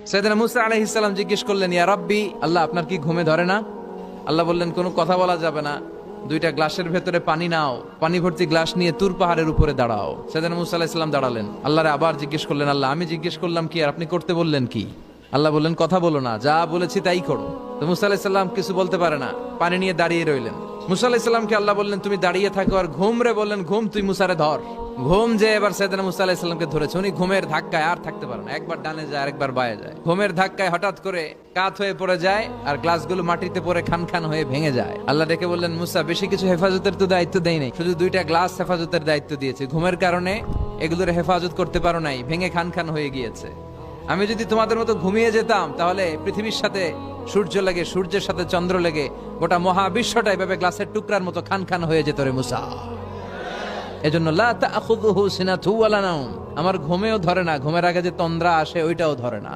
সাইয়েদনা মুসা আলাইহিস সালাম জিজ্ঞেস করলেন, ইয়া রাব্বি, আল্লাহ আপনার কি ঘুমে ধরে না? আল্লাহ বললেন, কোনো কথা বলা যাবে না, দুইটা গ্লাসের ভেতরে পানি নাও, পানি ভর্তি গ্লাস নিয়ে তুর পাহাড়ের উপরে দাঁড়াও। সাইয়েদনা মুসা আলাইহিস সালাম দাঁড়ালেন, আল্লাহরে আবার জিজ্ঞেস করলেন, আল্লাহ আমি জিজ্ঞেস করলাম কি আর আপনি করতে বললেন কি? আল্লাহ বললেন, কথা বলো না, যা বলেছি তাই করো। তো মুসা আলাইহিস সালাম কিছু বলতে পারে না, পানি নিয়ে দাঁড়িয়ে রইলেন। মুসা আলাইহিস সালামকে আল্লাহ বললেন, তুমি দাঁড়িয়ে থাকো, আর ঘুম রে বললেন, ঘুম তুই মুসারে ধর। ঘুম যে এবার সাইয়েদনা মুসা আলাইহিস সালামকে ধরেছে, উনি ঘুমের ধাক্কায় আর থাকতে পারে না, একবার ডানে যায় আরেকবার বায়ে যায়। ঘুমের ধাক্কায় হঠাৎ করে কাত হয়ে পড়ে যায়, আর গ্লাসগুলো মাটিতে পড়ে খান খান হয়ে ভেঙে যায়। আল্লাহ ডেকে বললেন, মুসা বেশি কিছু হেফাজতের তো দায়িত্ব দেই নাই, শুধু দুইটা গ্লাস হেফাজতের দায়িত্ব দিয়েছে। ঘুমের কারণে এগুলোর হেফাজত করতে পারো নাই, ভেঙে খান খান হয়ে গিয়েছে। আমি যদি তোমাদের মতো ঘুমিয়ে যেতাম, তাহলে পৃথিবীর সাথে সূর্য লেগে, সূর্যের সাথে চন্দ্র লেগে গোটা মহাবিশ্বটা এভাবে গ্লাসের টুকরার মতো খান খান হয়ে যেত রে মুসা। এজন্য লা তাখুযুহু সিনাতুন ওয়ালা নাওম, আমার ঘুমেও ধরে না, ঘুমের আগে যে তন্দ্রা আসে ওইটাও ধরে না।